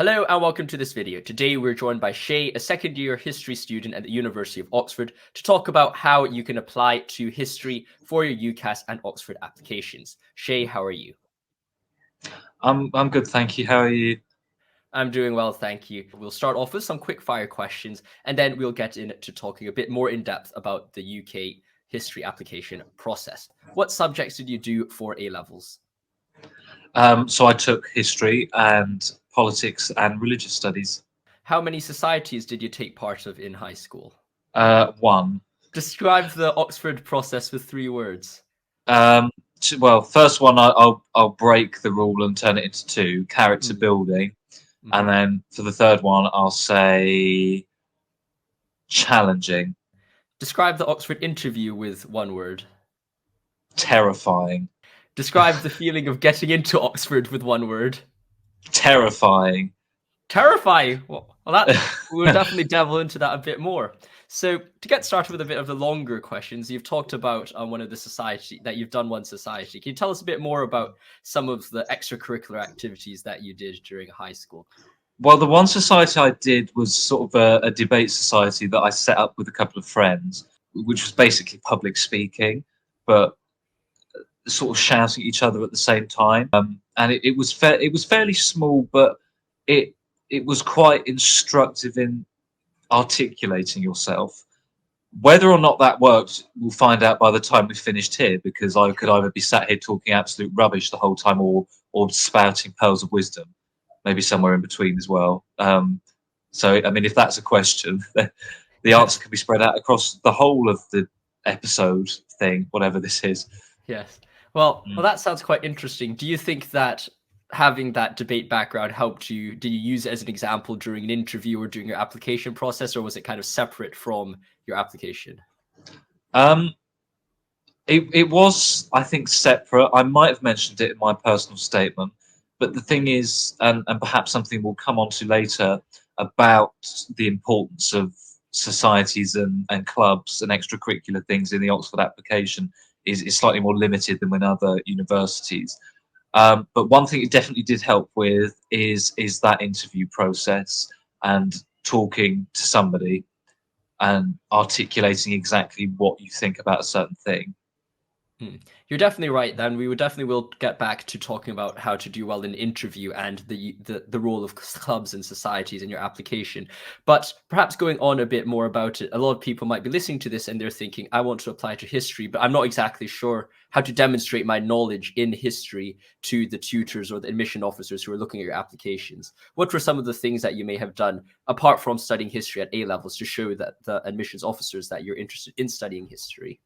Hello and welcome to this video. Today we're joined by Shay, a second-year history student at the University of Oxford, to talk about how you can apply to history for your UCAS and Oxford applications. Shay, how are you? I'm good, thank you. How are you? I'm doing well, thank you. We'll start off with some quick-fire questions, and then we'll get into talking a bit more in depth about the UK history application process. What subjects did you do for A-levels? So I took history and politics and religious studies. How many societies did you take part of in high school? One. Describe the Oxford process with 3 words. Um, well, first one I'll break the rule and turn it into two: character Mm. building, and Mhm. then for the third one I'll say challenging, Describe the Oxford interview with 1 word. terrifying, Describe the feeling of getting into Oxford with 1 word. terrifying. Terrifying. That we'll definitely delve into that a bit more. So to get started with a bit of the longer questions, you've talked about one of the society that you've done one society. Can you tell us a bit more about some of the extracurricular activities that you did during high school? Well, the one society I did was sort of a debate society that I set up with a couple of friends, which was basically public speaking, but sort of shouting at each other at the same time. And it was it was fairly small, but it it was quite instructive in articulating yourself. Whether or not that worked, we'll find out by the time we finished here, because I could either be sat here talking absolute rubbish the whole time, or spouting pearls of wisdom, maybe somewhere in between as well. So, I mean, if that's a question, the answer can be spread out across the whole of the episode thing, whatever this is. Yes. Well, Mm. that sounds quite interesting. Do you think that having that debate background helped you? Did you use it as an example during an interview or during your application process, or was it kind of separate from your application? Um, it was, I think, separate. I might have mentioned it in my personal statement, but the thing is, and perhaps something we'll come on to later, about the importance of societies and clubs and extracurricular things in the Oxford application is slightly more limited than in other universities. But one thing it definitely did help with is that interview process and talking to somebody and articulating exactly what you think about a certain thing. You're definitely right. Then we would definitely will get back to talking about how to do well in an interview and the role of clubs and societies in your application. But perhaps going on a bit more about it, a lot of people might be listening to this and they're thinking, I want to apply to history, but I'm not exactly sure how to demonstrate my knowledge in history to the tutors or the admission officers who are looking at your applications. What were some of the things that you may have done apart from studying history at A levels to show that the admissions officers that you're interested in studying history?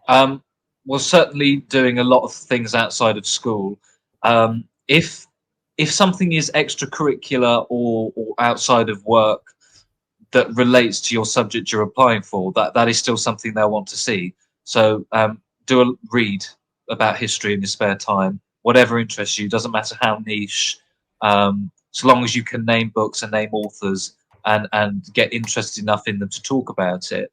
Um, well, certainly doing a lot of things outside of school. If something is extracurricular or outside of work that relates to your subject you're applying for, that is still something they'll want to see. So do a read about history in your spare time, whatever interests you. Doesn't matter how niche, so long as you can name books and name authors and get interested enough in them to talk about it.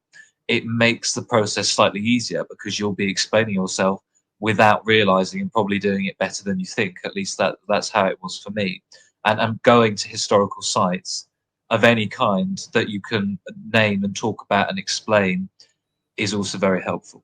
It makes the process slightly easier because you'll be explaining yourself without realizing, and probably doing it better than you think. At least that's how it was for me. And going to historical sites of any kind that you can name and talk about and explain is also very helpful.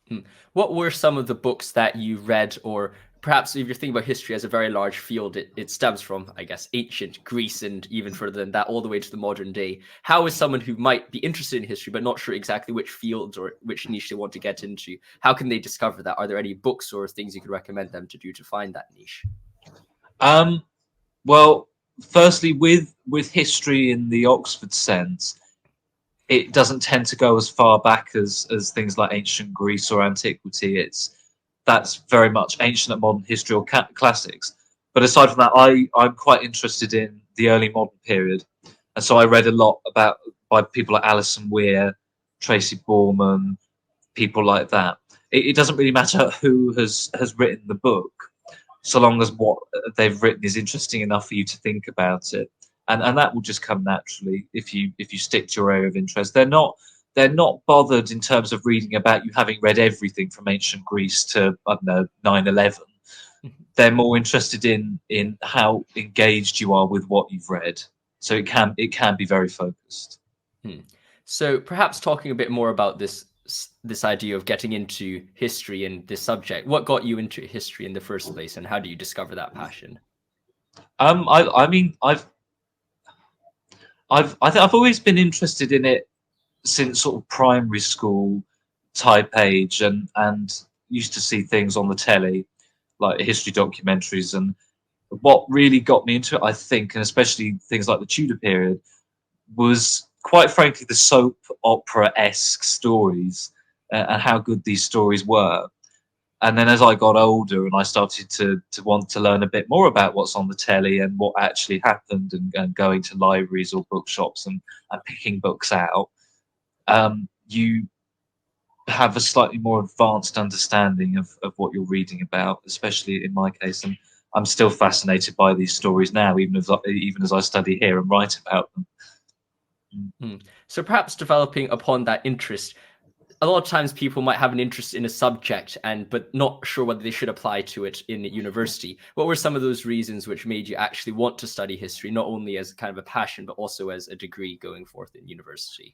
Hmm. What were some of the books that you read, or perhaps if you're thinking about history as a very large field, it stems from, I guess, ancient Greece and even further than that, all the way to the modern day. How is someone who might be interested in history but not sure exactly which fields or which niche they want to get into, how can they discover that? Are there any books or things you could recommend them to do to find that niche? Um, well, firstly, with history in the Oxford sense, it doesn't tend to go as far back as things like ancient Greece or antiquity. That's very much ancient and modern history or classics. But aside from that, I'm quite interested in the early modern period, and so I read a lot about by people like Alison Weir, Tracy Borman, people like that. It doesn't really matter who has written the book, so long as what they've written is interesting enough for you to think about it, and that will just come naturally if you stick to your area of interest. They're not bothered in terms of reading about you having read everything from ancient Greece to, I don't know, 9/11. they're more interested in how engaged you are with what you've read. So it can be very focused. So perhaps talking a bit more about this idea of getting into history and this subject. What got you into history in the first place, and how do you discover that passion? I mean, I've always been interested in it since sort of primary school type age, and used to see things on the telly like history documentaries. And what really got me into it, I think, and especially things like the Tudor period, was quite frankly the soap opera-esque stories, and how good these stories were. And then as I got older and I started to want to learn a bit more about what's on the telly and what actually happened, and going to libraries or bookshops and picking books out, you have a slightly more advanced understanding of what you're reading about, especially in my case. And I'm still fascinated by these stories now, even as I study here and write about them. So perhaps developing upon that interest, a lot of times people might have an interest in a subject but not sure whether they should apply to it in university. What were some of those reasons which made you actually want to study history, not only as kind of a passion, but also as a degree going forth in university?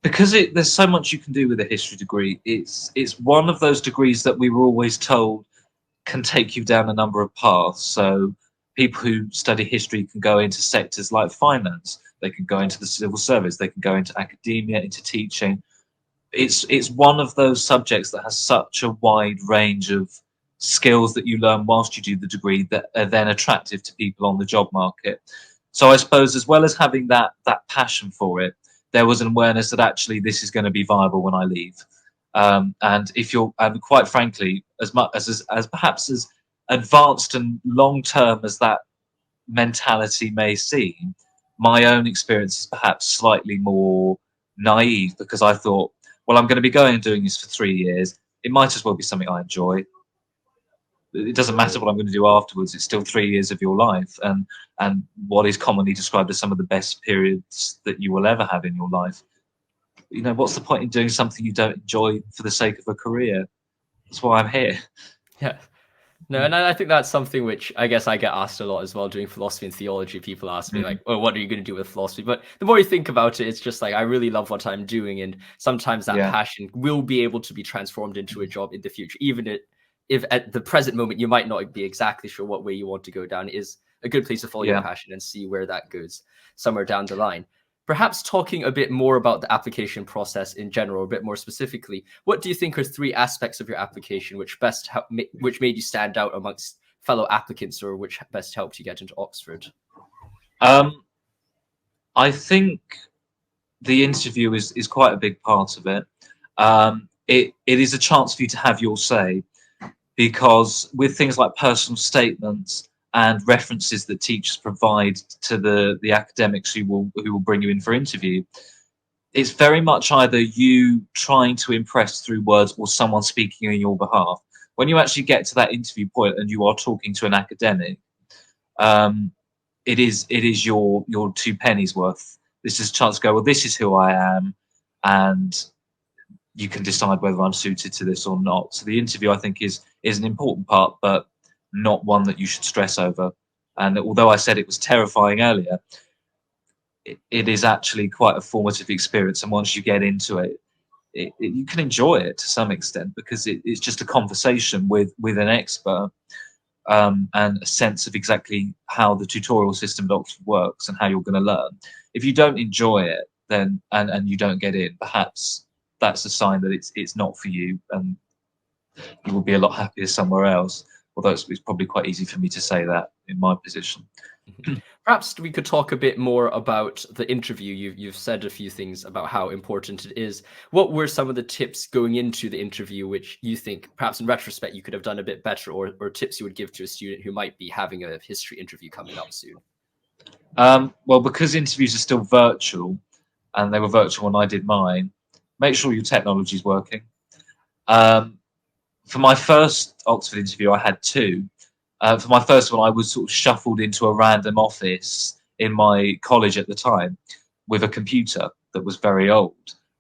Because there's so much you can do with a history degree. It's one of those degrees that we were always told can take you down a number of paths. So people who study history can go into sectors like finance, they can go into the civil service, they can go into academia, into teaching. It's one of those subjects that has such a wide range of skills that you learn whilst you do the degree that are then attractive to people on the job market. So I suppose, as well as having that passion for it, there was an awareness that actually this is going to be viable when I leave. And if you're, and quite frankly, as much as perhaps as advanced and long term as that mentality may seem, my own experience is perhaps slightly more naive, because I thought, well, I'm going to be going and doing this for 3 years. It might as well be something I enjoy. It doesn't matter what I'm going to do afterwards. It's still 3 years of your life, and what is commonly described as some of the best periods that you will ever have in your life. You know, what's the point in doing something you don't enjoy for the sake of a career? That's why I'm here. Yeah. No, and I think that's something which I guess I get asked a lot as well doing philosophy and theology. People ask me like, "Oh, what are you going to do with philosophy?" But the more you think about it, it's just like I really love what I'm doing, and sometimes that Yeah, passion will be able to be transformed into a job in the future, even if at the present moment you might not be exactly sure what way you want to go down. It is a good place to follow your yeah. passion and see where that goes somewhere down the line. Perhaps talking a bit more about the application process in general, a bit more specifically, what do you think are 3 aspects of your application which which made you stand out amongst fellow applicants, or which best helped you get into Oxford? Um, I think the interview is quite a big part of it. It is a chance for you to have your say, because with things like personal statements and references that teachers provide to the academics who will bring you in for interview, it's very much either you trying to impress through words or someone speaking on your behalf. When you actually get to that interview point and you are talking to an academic, um, it is your 2 pennies worth. This is a chance to go, well, this is who I am, and you can decide whether I'm suited to this or not. So the interview, I think, is an important part, but not one that you should stress over. And although I said it was terrifying earlier, it is actually quite a formative experience. And once you get into it, you can enjoy it to some extent, because it's just a conversation with an expert, and a sense of exactly how the tutorial system at Oxford works and how you're going to learn. If you don't enjoy it, then and you don't get in, perhaps that's a sign that it's not for you, and you will be a lot happier somewhere else. Although it's probably quite easy for me to say that in my position. Perhaps we could talk a bit more about the interview. You've said a few things about how important it is. What were some of the tips going into the interview which you think, perhaps in retrospect, you could have done a bit better, or tips you would give to a student who might be having a history interview coming up soon? Well, because interviews are still virtual, and they were virtual when I did mine, make sure your technology is working. Um, for my first Oxford interview, I had 2. For my first one, I was sort of shuffled into a random office in my college at the time with a computer that was very old.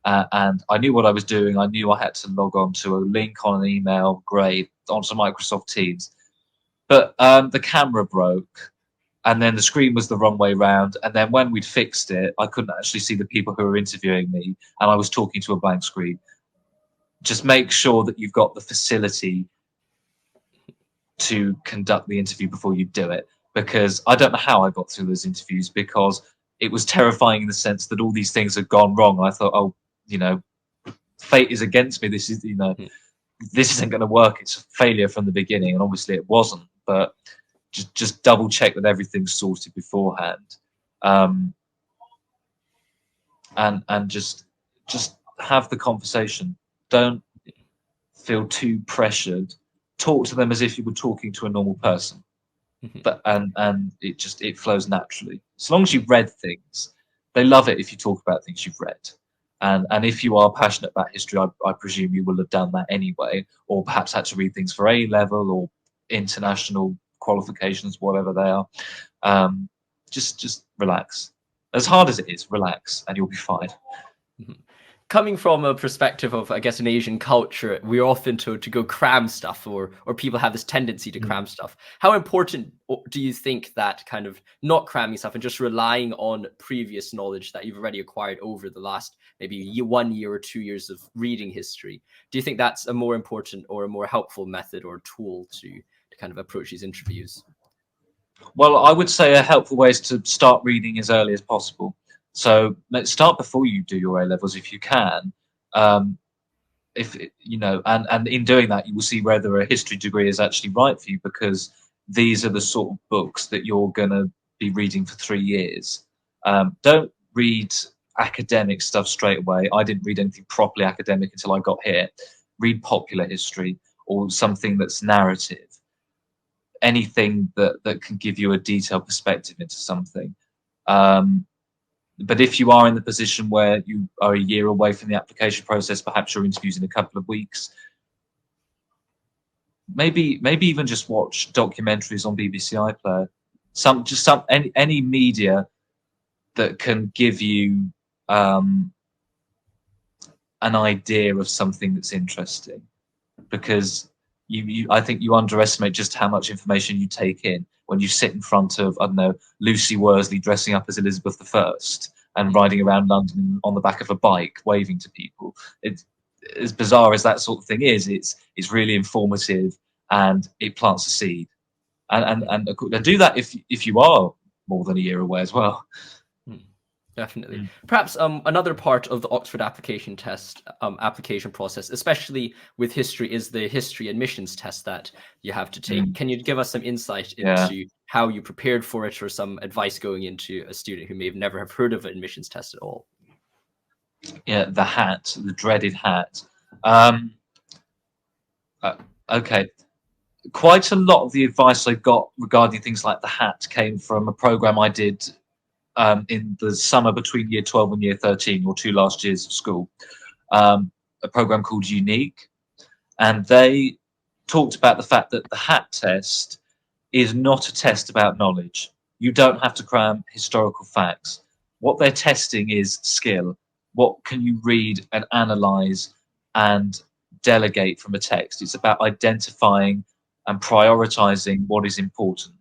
And I knew what I was doing. I knew I had to log on to a link on an email, great, onto Microsoft Teams. but the camera broke, and then the screen was the wrong way round. And then when we'd fixed it, I couldn't actually see the people who were interviewing me, and I was talking to a blank screen. Just make sure that you've got the facility to conduct the interview before you do it, because I don't know how I got through those interviews, because it was terrifying in the sense that all these things had gone wrong. I thought, oh, fate is against me. This is, this isn't going to work. It's a failure from the beginning, and obviously it wasn't. But just double check that everything's sorted beforehand, and just have the conversation. Don't feel too pressured. Talk to them as if you were talking to a normal person, but and it flows naturally. As long as you've read things, they love it if you talk about things you've read. And if you are passionate about history, I presume you will have done that anyway, or perhaps had to read things for A level or international qualifications, whatever they are. Just relax. As hard as it is, relax, and you'll be fine. Coming from a perspective of, I guess, an Asian culture, we're often told to go cram stuff, or people have this tendency to cram stuff. How important do you think that kind of not cramming stuff and just relying on previous knowledge that you've already acquired over the last maybe 1 year or 2 years of reading history? Do you think that's a more important or a more helpful method or tool to kind of approach these interviews? Well, I would say a helpful way is to start reading as early as possible. So let's start before you do your A levels if you can. If and in doing that, you will see whether a history degree is actually right for you, because these are the sort of books that you're going to be reading for 3 years. Don't read academic stuff straight away. I didn't read anything properly academic until I got here. Read popular history or something that's narrative. Anything that can give you a detailed perspective into something. But if you are in the position where you are a year away from the application process, perhaps your interview's in a couple of weeks, maybe even just watch documentaries on BBC iPlayer, any media that can give you an idea of something that's interesting, because I think you underestimate just how much information you take in when you sit in front of, I don't know, Lucy Worsley dressing up as Elizabeth I and riding around London on the back of a bike, waving to people. It's as bizarre as that sort of thing is. It's really informative, and it plants a seed. And do that if you are more than a year away as well. Definitely. Perhaps another part of the Oxford application test application process, especially with history, is the history admissions test that you have to take. Can you give us some insight into how you prepared for it, or some advice going into a student who may have never have heard of an admissions test at all? Yeah, the dreaded hat. Okay. Quite a lot of the advice I got regarding things like the hat came from a program I did in the summer between year 12 and year 13, or 2 last years of school, a program called Unique. And they talked about the fact that the hat test is not a test about knowledge. You don't have to cram historical facts. What they're testing is skill. What can you read and analyze and delegate from a text? It's about identifying and prioritizing what is important.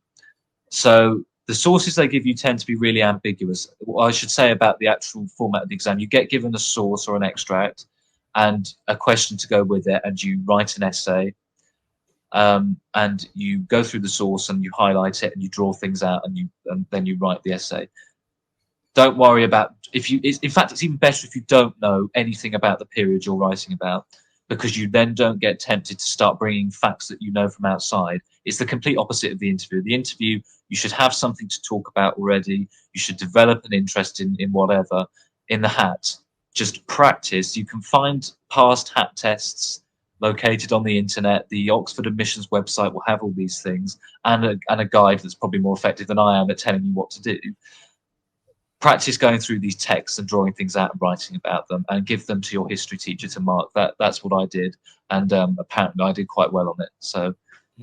So the sources they give you tend to be really ambiguous. What I should say about the actual format of the exam: you get given a source or an extract and a question to go with it, and you write an essay, and you go through the source and you highlight it and you draw things out, and then you write the essay. Don't worry about in fact, it's even better if you don't know anything about the period you're writing about, because you then don't get tempted to start bringing facts that you know from outside. It's the complete opposite of the interview. The interview, you should have something to talk about already. You should develop an interest in whatever. In the hat, just practice. You can find past hat tests located on the internet. The Oxford admissions website will have all these things, and a guide that's probably more effective than I am at telling you what to do. Practice going through these texts and drawing things out and writing about them, and give them to your history teacher to mark. That's what I did, and apparently I did quite well on it. So,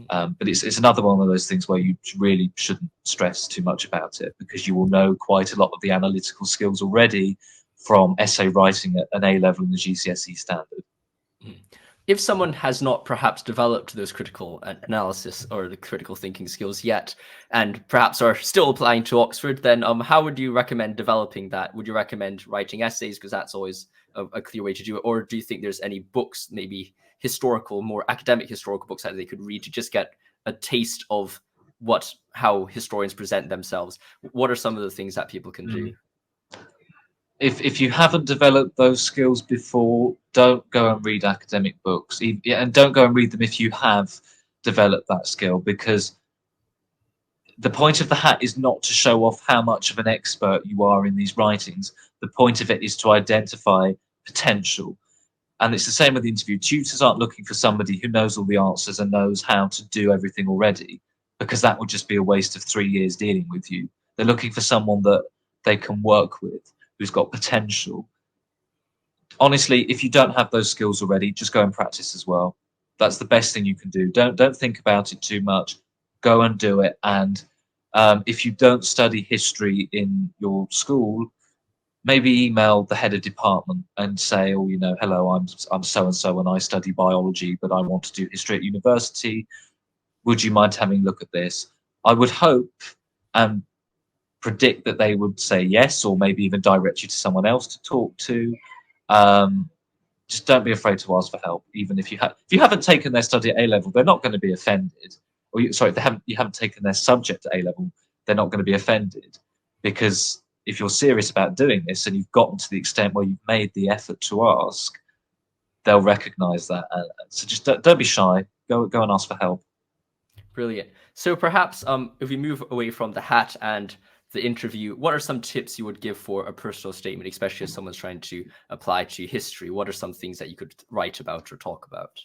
but it's another one of those things where you really shouldn't stress too much about it, because you will know quite a lot of the analytical skills already from essay writing at an A level in the GCSE standard. if someone has not perhaps developed those critical analysis or the critical thinking skills yet, and perhaps are still applying to Oxford, then how would you recommend developing that? Would you recommend writing essays, because that's always a clear way to do it, or do you think there's any books, maybe historical, more academic historical books that they could read to just get a taste of how historians present themselves? What are some of the things that people can do? Mm. If you haven't developed those skills before, don't go and read academic books, and don't go and read them if you have developed that skill, because the point of the hat is not to show off how much of an expert you are in these writings. The point of it is to identify potential. And it's the same with the interview. Tutors aren't looking for somebody who knows all the answers and knows how to do everything already, because that would just be a waste of 3 years dealing with you. They're looking for someone that they can work with, who's got potential. Honestly, if you don't have those skills already, just go and practice as well. That's the best thing you can do. Don't think about it too much. Go and do it. And if you don't study history in your school, maybe email the head of department and say, oh, hello, I'm so and so, and I study biology, but I want to do history at university. Would you mind having a look at this? I would hope and predict that they would say yes, or maybe even direct you to someone else to talk to. Um, just don't be afraid to ask for help, even if you haven't taken their study at A level, they're not going to be offended. Or if you haven't taken their subject at A level, they're not going to be offended, because if you're serious about doing this and you've gotten to the extent where you've made the effort to ask, they'll recognise that. So just don't be shy. Go and ask for help. Brilliant. So perhaps if we move away from the hat and the interview, what are some tips you would give for a personal statement, especially if someone's trying to apply to history? What are some things that you could write about or talk about?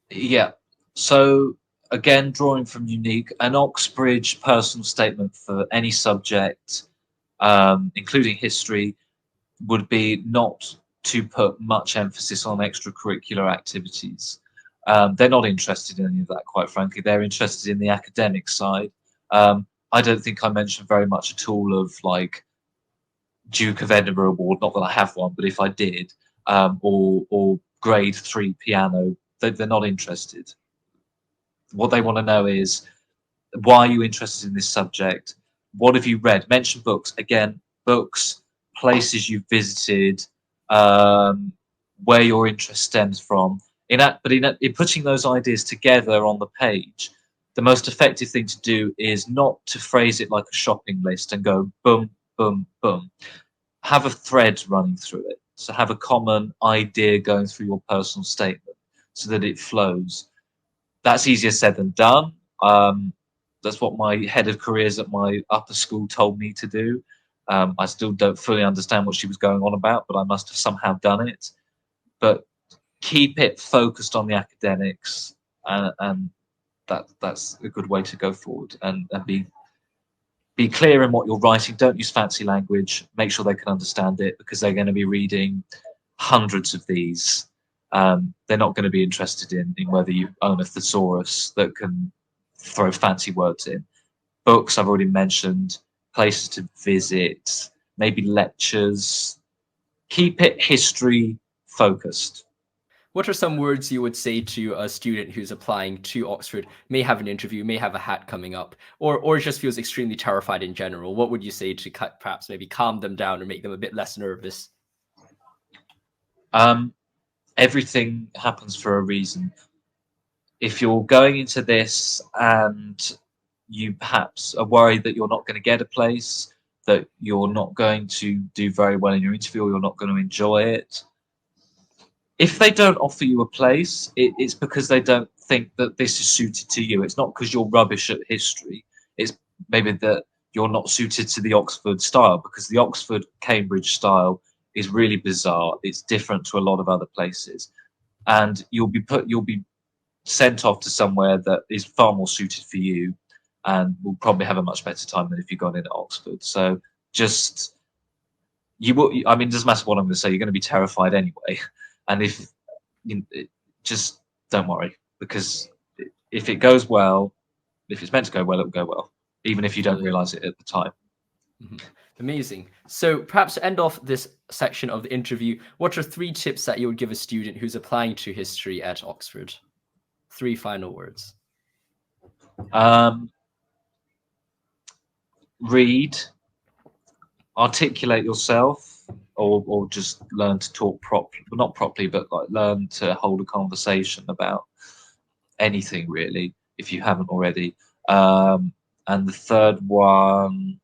Yeah. So again, drawing from Unique, an Oxbridge personal statement for any subject, including history, would be not to put much emphasis on extracurricular activities. They're not interested in any of that, quite frankly. They're interested in the academic side. I don't think I mentioned very much at all of like Duke of Edinburgh Award, not that I have one, but if I did, or grade 3 piano, they're not interested. What they want to know is, why are you interested in this subject? What have you read? Mention books. Again, books, places you've visited, where your interest stems from. In putting those ideas together on the page, the most effective thing to do is not to phrase it like a shopping list and go boom, boom, boom. Have a thread running through it. So have a common idea going through your personal statement so that it flows. That's easier said than done. That's what my head of careers at my upper school told me to do. I still don't fully understand what she was going on about, but I must have somehow done it. But keep it focused on the academics, and that's a good way to go forward. And be clear in what you're writing. Don't use fancy language. Make sure they can understand it, because they're going to be reading hundreds of these. They're not going to be interested in whether you own a thesaurus that can throw fancy words in. Books, I've already mentioned. Places to visit, maybe lectures. Keep it history focused. What are some words you would say to a student who's applying to Oxford, may have an interview, may have a hat coming up, or just feels extremely terrified in general? What would you say to perhaps maybe calm them down or make them a bit less nervous? Um, Everything happens for a reason. If you're going into this and you perhaps are worried that you're not going to get a place, that you're not going to do very well in your interview, or you're not going to enjoy it, if they don't offer you a place, it's because they don't think that this is suited to you. It's not because you're rubbish at history. It's maybe that you're not suited to the Oxford style, because the Oxford Cambridge style is really bizarre. It's different to a lot of other places, and you'll be sent off to somewhere that is far more suited for you, and will probably have a much better time than if you got in at Oxford. So just you will. I mean, it doesn't matter what I'm going to say. You're going to be terrified anyway, and if just don't worry, because if it goes well, if it's meant to go well, it will go well, even if you don't Brilliant. realize it at the time. Mhm. Amazing. So perhaps to end off this section of the interview, what are 3 tips that you would give a student who's applying to history at Oxford? 3 final words. Read, articulate yourself, or just learn to talk properly, not properly, but like learn to hold a conversation about anything really, if you haven't already. And the third one,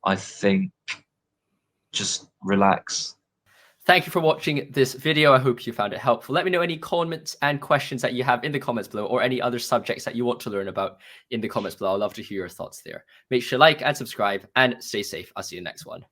I think, just relax. Thank you for watching this video. I hope you found it helpful. Let me know any comments and questions that you have in the comments below, or any other subjects that you want to learn about in the comments below. I'd love to hear your thoughts there. Make sure to like and subscribe and stay safe. I'll see you in the next one.